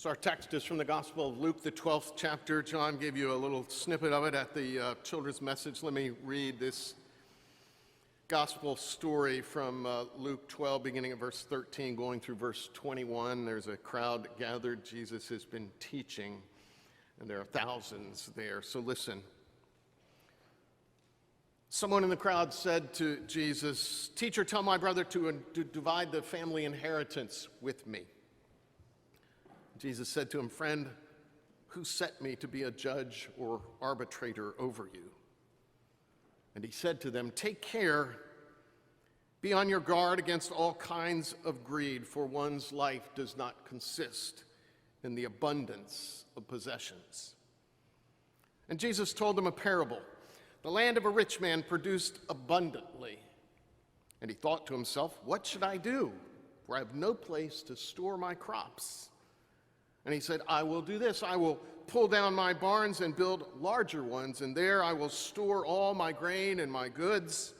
So our text is from the Gospel of Luke, the 12th chapter. John gave you a little snippet of it at the children's message. Let me read this gospel story from Luke 12, beginning at verse 13, going through verse 21. There's a crowd gathered. Jesus has been teaching, and there are thousands there. So listen. Someone in the crowd said to Jesus, "Teacher, tell my brother to divide the family inheritance with me." Jesus said to him, "Friend, who set me to be a judge or arbitrator over you?" And he said to them, "Take care, be on your guard against all kinds of greed, for one's life does not consist in the abundance of possessions." And Jesus told them a parable. The land of a rich man produced abundantly. And he thought to himself, "What should I do? For I have no place to store my crops." And he said, "I will do this. I will pull down my barns and build larger ones, and there I will store all my grain and my goods.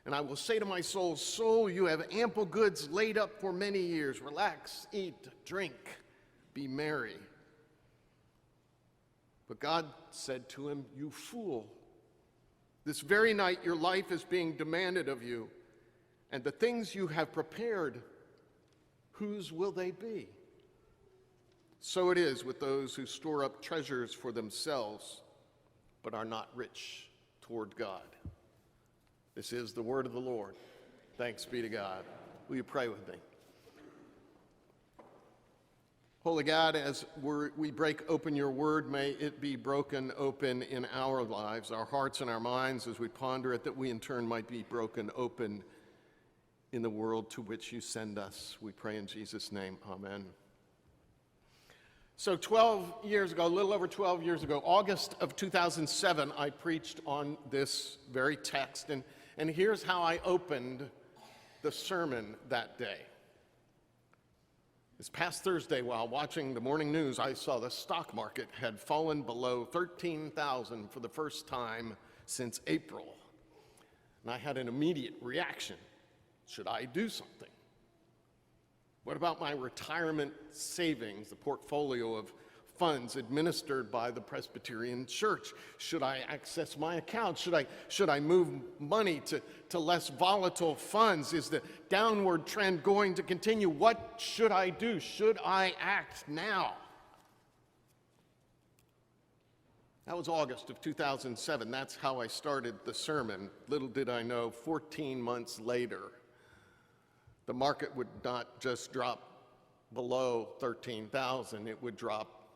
And I will say to my soul, 'Soul, you have ample goods laid up for many years. Relax, eat, drink, be merry.' But God said to him, 'You fool, this very night your life is being demanded of you, and the things you have prepared, whose will they be?' So it is with those who store up treasures for themselves, but are not rich toward God." This is the word of the Lord. Thanks be to God. Will you pray with me? Holy God, as we break open your word, may it be broken open in our lives, our hearts and our minds as we ponder it, that we in turn might be broken open in the world to which you send us. We pray in Jesus' name. Amen. So 12 years ago, a little over 12 years ago, August of 2007, I preached on this very text, and here's how I opened the sermon that day. This past Thursday, while watching the morning news, I saw the stock market had fallen below 13,000 for the first time since April. And I had an immediate reaction. Should I do something? What about my retirement savings, the portfolio of funds administered by the Presbyterian Church? Should I access my account? Should I move money to less volatile funds? Is the downward trend going to continue? What should I do? Should I act now? That was August of 2007. That's how I started the sermon. Little did I know, 14 months later, the market would not just drop below 13,000, it would drop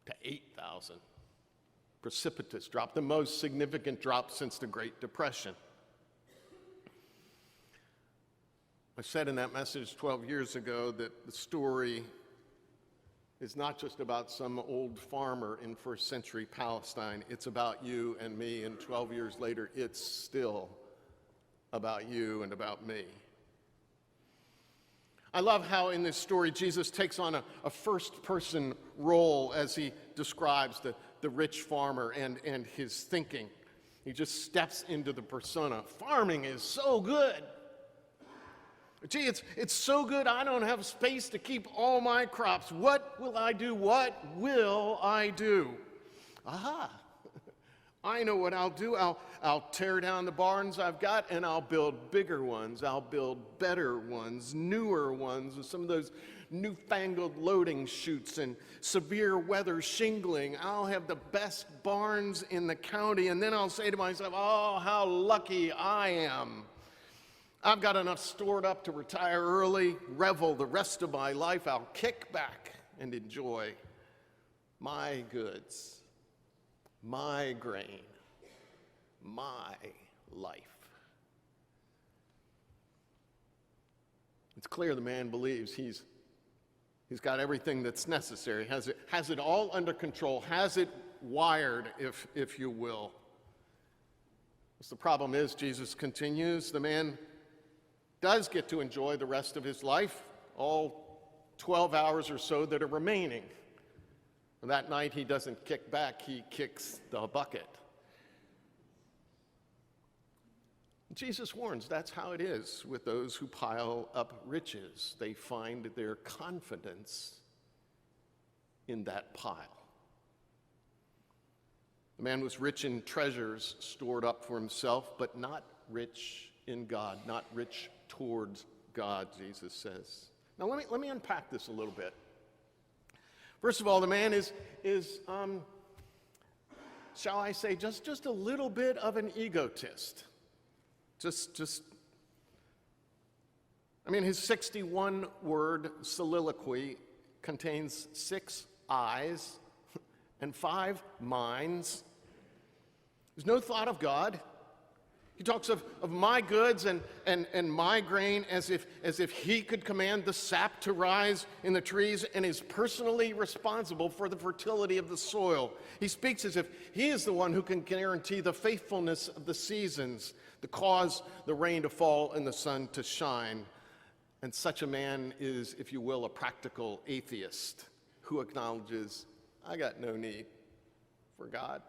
to 8,000. Precipitous drop, the most significant drop since the Great Depression. I said in that message 12 years ago that the story is not just about some old farmer in first century Palestine. It's about you and me, and 12 years later, it's still about you and about me. I love how in this story Jesus takes on a first-person role as he describes the rich farmer and his thinking. He just steps into the persona. Farming is so good. Gee, it's so good I don't have space to keep all my crops. What will I do? What will I do? Aha! I know what I'll do. I'll tear down the barns I've got, and I'll build bigger ones. I'll build better ones, newer ones, with some of those newfangled loading chutes and severe weather shingling. I'll have the best barns in the county, and then I'll say to myself, "Oh, how lucky I am. I've got enough stored up to retire early, revel the rest of my life. I'll kick back and enjoy my goods, my grain, my life." It's clear the man believes he's got everything that's necessary, has it all under control, has it wired, if you will. The problem is, Jesus continues, the man does get to enjoy the rest of his life, all 12 hours or so that are remaining. And that night he doesn't kick back, he kicks the bucket. Jesus warns that's how it is with those who pile up riches. They find their confidence in that pile. The man was rich in treasures stored up for himself, but not rich in God, not rich towards God, Jesus says. Now let me unpack this a little bit. First of all, the man is shall I say, just a little bit of an egotist. His 61-word soliloquy contains 6 I's and 5 minds. There's no thought of God. He talks of my goods and my grain as if he could command the sap to rise in the trees and is personally responsible for the fertility of the soil. He speaks as if he is the one who can guarantee the faithfulness of the seasons, to cause the rain to fall and the sun to shine. And such a man is, if you will, a practical atheist who acknowledges, I got no need for God.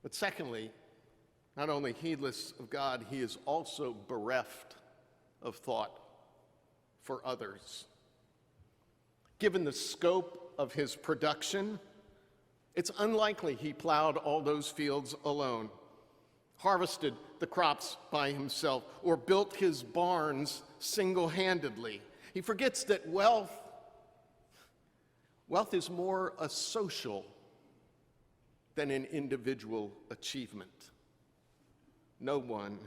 But secondly, not only heedless of God, he is also bereft of thought for others. Given the scope of his production, it's unlikely he plowed all those fields alone, harvested the crops by himself, or built his barns single-handedly. He forgets that wealth is more a social than an individual achievement. No one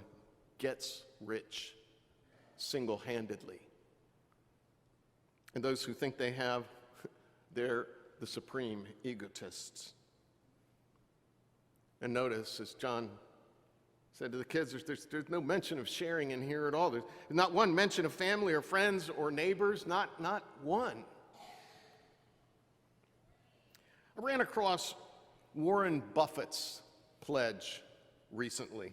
gets rich single-handedly. And those who think they have, they're the supreme egotists. And notice, as John said to the kids, there's no mention of sharing in here at all. There's not one mention of family or friends or neighbors, not one. I ran across Warren Buffett's pledge recently.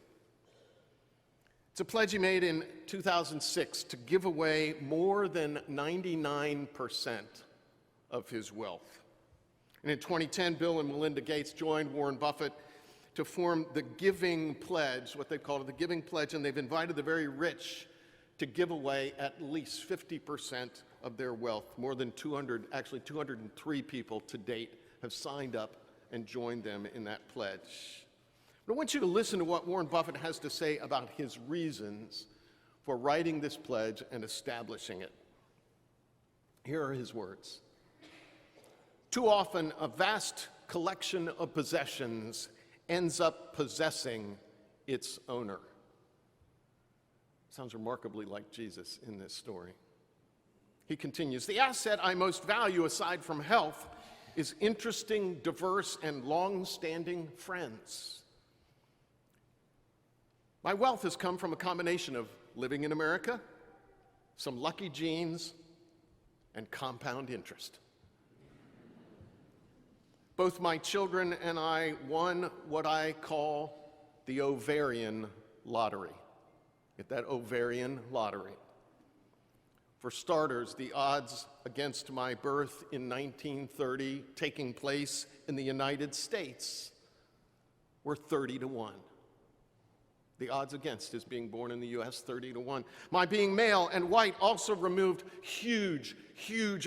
It's a pledge he made in 2006 to give away more than 99% of his wealth. And in 2010, Bill and Melinda Gates joined Warren Buffett to form the Giving Pledge, what they call it, the Giving Pledge, and they've invited the very rich to give away at least 50% of their wealth. More than 203 people to date have signed up and joined them in that pledge. But I want you to listen to what Warren Buffett has to say about his reasons for writing this pledge and establishing it. Here are his words. Too often, a vast collection of possessions ends up possessing its owner. Sounds remarkably like Jesus in this story. He continues, the asset I most value aside from health is interesting, diverse, and long-standing friends. My wealth has come from a combination of living in America, some lucky genes, and compound interest. Both my children and I won what I call the ovarian lottery. Get that ovarian lottery. For starters, the odds against my birth in 1930 taking place in the United States were 30-1. The odds against his being born in the U.S., 30-1. My being male and white also removed huge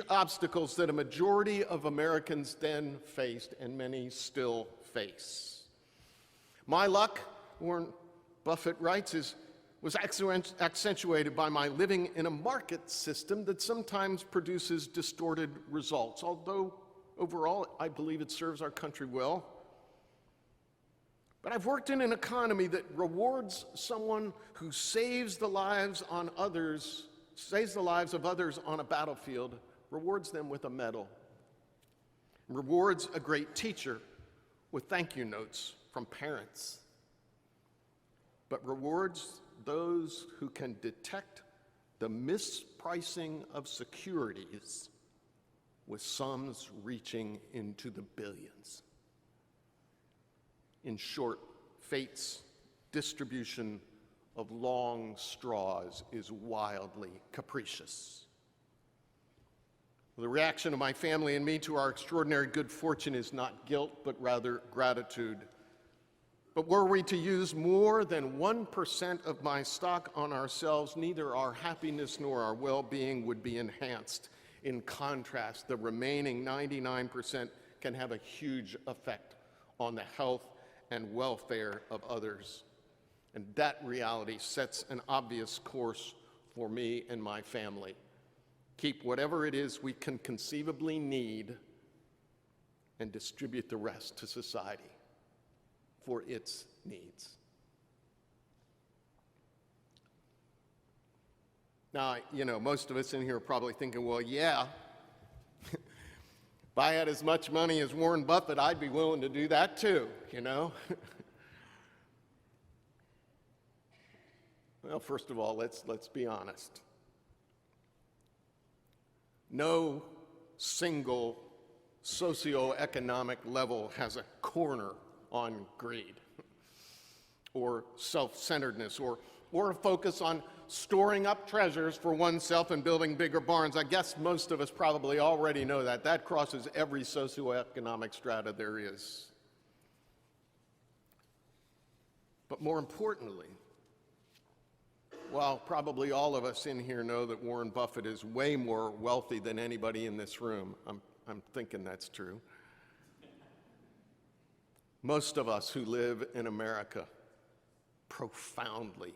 obstacles that a majority of Americans then faced, and many still face. My luck, Warren Buffett writes, was accentuated by my living in a market system that sometimes produces distorted results, although overall I believe it serves our country well. But I've worked in an economy that rewards someone who saves the lives of others on a battlefield, rewards them with a medal, rewards a great teacher with thank you notes from parents, but rewards those who can detect the mispricing of securities with sums reaching into the billions. In short, fate's distribution of long straws is wildly capricious. The reaction of my family and me to our extraordinary good fortune is not guilt, but rather gratitude. But were we to use more than 1% of my stock on ourselves, neither our happiness nor our well-being would be enhanced. In contrast, the remaining 99% can have a huge effect on the health and welfare of others. And that reality sets an obvious course for me and my family. Keep whatever it is we can conceivably need and distribute the rest to society for its needs. Now, most of us in here are probably thinking, well, yeah, if I had as much money as Warren Buffett, I'd be willing to do that too, Well, first of all, let's be honest. No single socioeconomic level has a corner on greed or self-centeredness or a focus on storing up treasures for oneself and building bigger barns. I guess most of us probably already know that. That crosses every socioeconomic strata there is. But more importantly, while probably all of us in here know that Warren Buffett is way more wealthy than anybody in this room, I'm thinking that's true. Most of us who live in America profoundly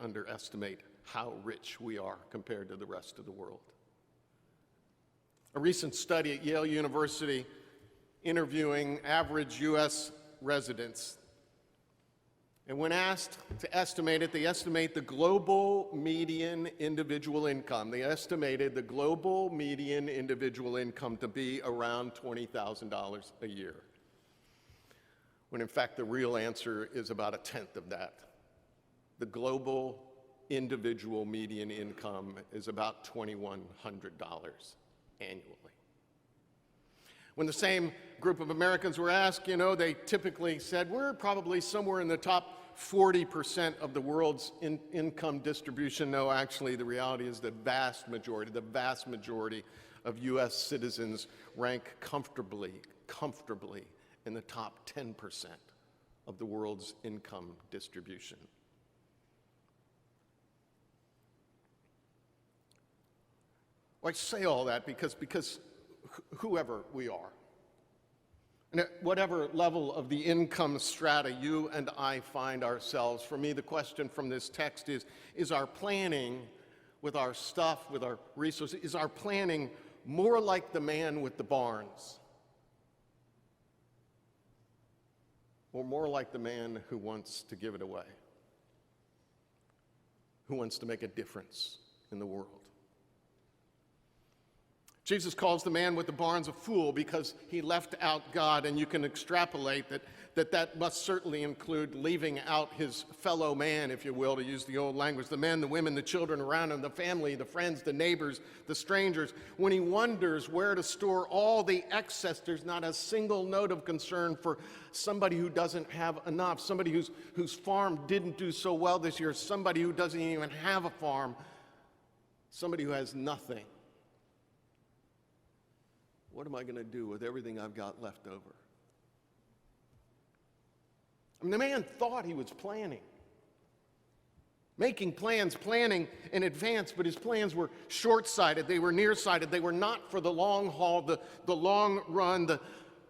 underestimate how rich we are compared to the rest of the world. A recent study at Yale University interviewing average U.S. residents, and when asked to estimate it, they estimate the global median individual income. They estimated the global median individual income to be around $20,000 a year, when in fact the real answer is about a tenth of that. The global individual median income is about $2,100 annually. When the same group of Americans were asked, they typically said, we're probably somewhere in the top 40% of the world's income distribution. No, actually, the reality is the vast majority of U.S. citizens rank comfortably in the top 10% of the world's income distribution. Well, I say all that because whoever we are, and at whatever level of the income strata you and I find ourselves, for me the question from this text is our planning with our stuff, with our resources, is our planning more like the man with the barns, or more like the man who wants to give it away, who wants to make a difference in the world? Jesus calls the man with the barns a fool because he left out God, and you can extrapolate that must certainly include leaving out his fellow man, if you will, to use the old language, the men, the women, the children around him, the family, the friends, the neighbors, the strangers. When he wonders where to store all the excess, there's not a single note of concern for somebody who doesn't have enough, somebody whose farm didn't do so well this year, somebody who doesn't even have a farm, somebody who has nothing. What am I going to do with everything I've got left over? I mean, the man thought he was planning, making plans, planning in advance, but his plans were short-sighted, they were nearsighted, they were not for the long haul, the long run, the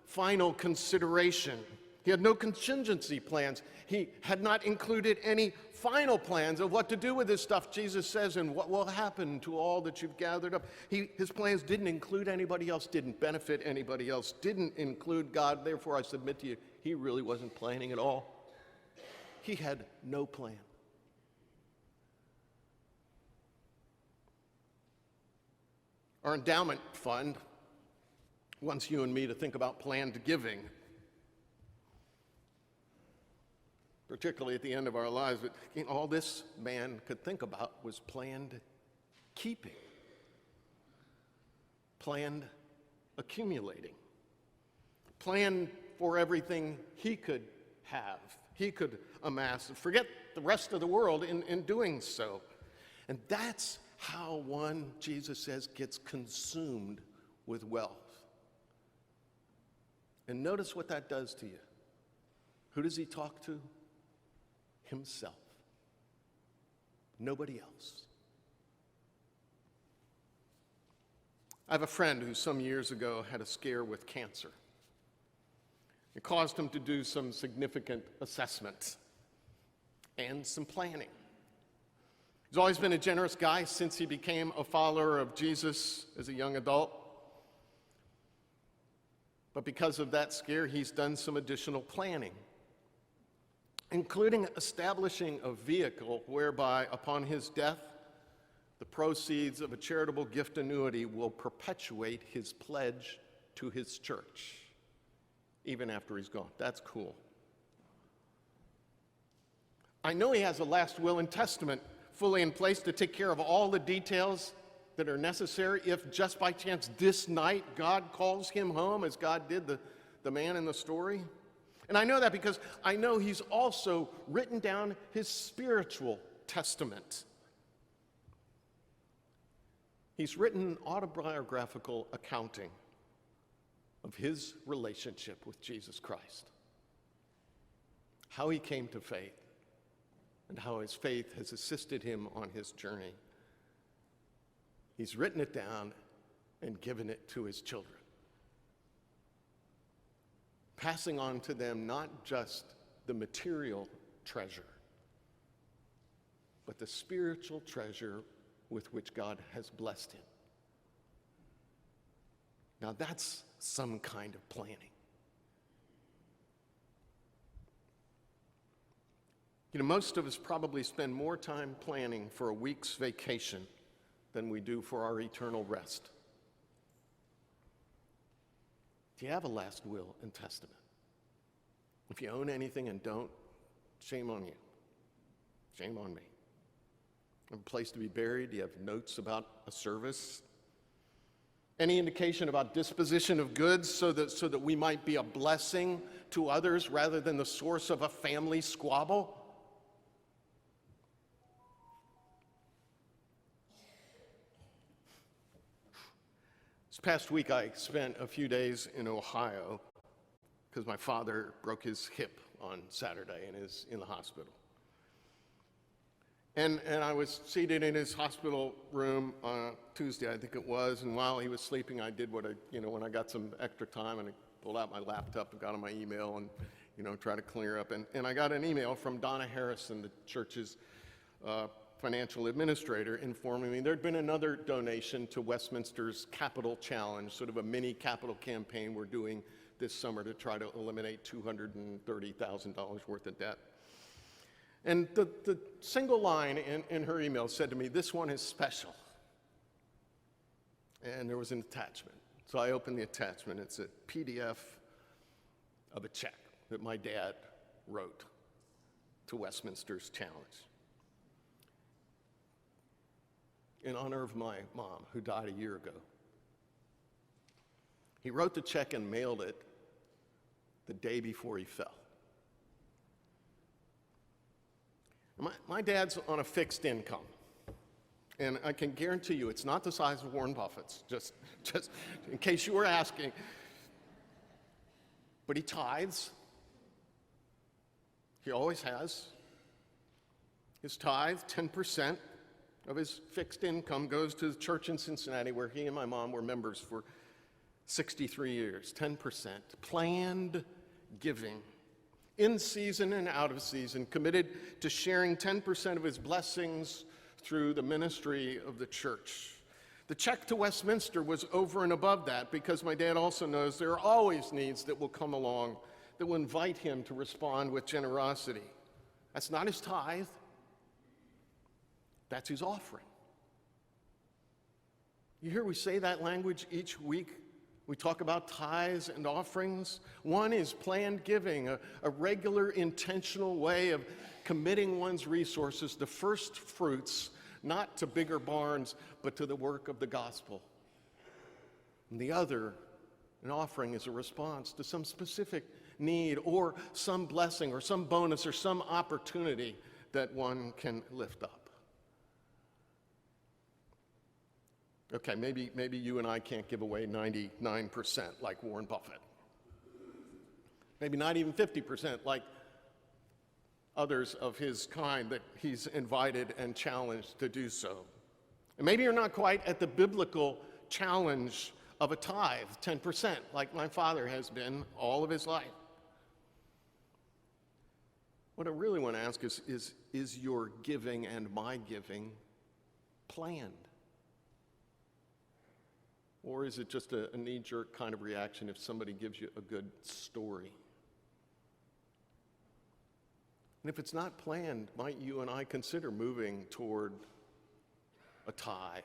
final consideration. He had no contingency plans. He had not included any final plans of what to do with this stuff, Jesus says, and what will happen to all that you've gathered up. His plans didn't include anybody else, didn't benefit anybody else, didn't include God. Therefore, I submit to you, he really wasn't planning at all. He had no plan. Our endowment fund wants you and me to think about planned giving, particularly at the end of our lives. But all this man could think about was planned keeping, planned accumulating, planned for everything he could have, he could amass. Forget the rest of the world in doing so. And that's how one, Jesus says, gets consumed with wealth. And notice what that does to you. Who does he talk to? Himself. Nobody else. I have a friend who some years ago had a scare with cancer. It caused him to do some significant assessment and some planning. He's always been a generous guy since he became a follower of Jesus as a young adult. But because of that scare, he's done some additional planning, including establishing a vehicle whereby, upon his death, the proceeds of a charitable gift annuity will perpetuate his pledge to his church, even after he's gone. That's cool. I know he has a last will and testament fully in place to take care of all the details that are necessary if just by chance this night God calls him home, as God did the man in the story. And I know that because I know he's also written down his spiritual testament. He's written an autobiographical accounting of his relationship with Jesus Christ, how he came to faith, and how his faith has assisted him on his journey. He's written it down and given it to his children, passing on to them not just the material treasure, but the spiritual treasure with which God has blessed him. Now that's some kind of planning. You know, most of us probably spend more time planning for a week's vacation than we do for our eternal rest. Do you have a last will and testament? If you own anything and don't, shame on you. Shame on me. A place to be buried? Do you have notes about a service? Any indication about disposition of goods so that we might be a blessing to others rather than the source of a family squabble? This past week I spent a few days in Ohio because my father broke his hip on Saturday and is in the hospital. And I was seated in his hospital room on Tuesday, I think it was, and while he was sleeping, I did what when I got some extra time, and I pulled out my laptop and got on my email and, try to clear up. And I got an email from Donna Harrison, the church's financial administrator, informing me there'd been another donation to Westminster's Capital Challenge, sort of a mini capital campaign we're doing this summer to try to eliminate $230,000 worth of debt. And the single line in her email said to me, "This one is special." And there was an attachment. So I opened the attachment. It's a PDF of a check that my dad wrote to Westminster's Challenge in honor of my mom, who died a year ago. He wrote the check and mailed it the day before he fell. My dad's on a fixed income, and I can guarantee you it's not the size of Warren Buffett's, just in case you were asking. But he tithes. He always has. His tithe, 10% of his fixed income, goes to the church in Cincinnati where he and my mom were members for 63 years, 10%. Planned giving. In season and out of season, committed to sharing 10% of his blessings through the ministry of the church. The check to Westminster was over and above that because my dad also knows there are always needs that will come along that will invite him to respond with generosity. That's not his tithe. That's his offering. You hear we say that language each week. We talk about tithes and offerings. One is planned giving, a regular, intentional way of committing one's resources, the first fruits, not to bigger barns, but to the work of the gospel. And the other, an offering, is a response to some specific need or some blessing or some bonus or some opportunity that one can lift up. Okay, maybe you and I can't give away 99% like Warren Buffett. Maybe not even 50% like others of his kind that he's invited and challenged to do so. And maybe you're not quite at the biblical challenge of a tithe, 10%, like my father has been all of his life. What I really want to ask is your giving and my giving planned? Or is it just a knee-jerk kind of reaction if somebody gives you a good story? And if it's not planned, might you and I consider moving toward a tithe?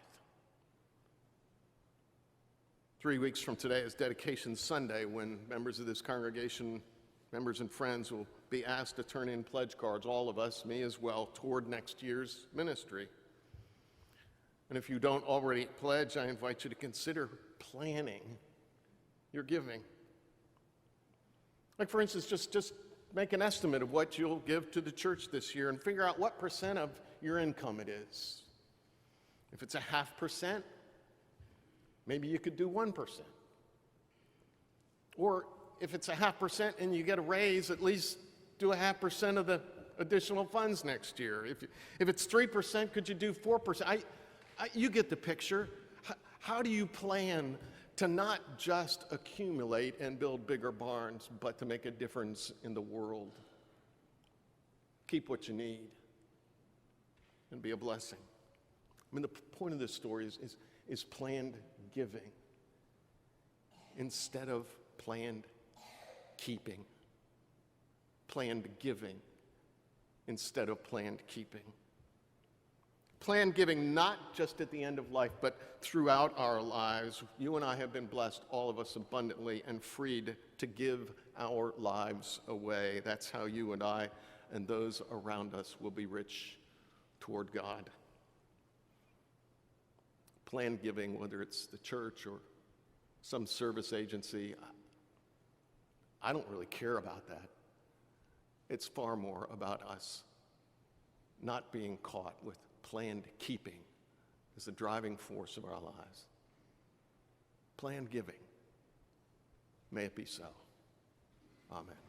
3 weeks from today is Dedication Sunday, when members of this congregation, members and friends, will be asked to turn in pledge cards, all of us, me as well, toward next year's ministry. And if you don't already pledge, I invite you to consider planning your giving. Like, for instance, just make an estimate of what you'll give to the church this year and figure out what percent of your income it is. If it's 0.5%, maybe you could do 1%. Or if it's 0.5% and you get a raise, at least do 0.5% of the additional funds next year. If it's 3%, could you do 4%? You get the picture. How do you plan to not just accumulate and build bigger barns, but to make a difference in the world? Keep what you need and be a blessing. I mean, the point of this story is planned giving instead of planned keeping. Planned giving instead of planned keeping. Planned giving not just at the end of life, but throughout our lives. You and I have been blessed, all of us, abundantly and freed to give our lives away. That's how you and I and those around us will be rich toward God. Planned giving, whether it's the church or some service agency, I don't really care about that. It's far more about us not being caught with planned keeping as the driving force of our lives. Planned giving. May it be so. Amen.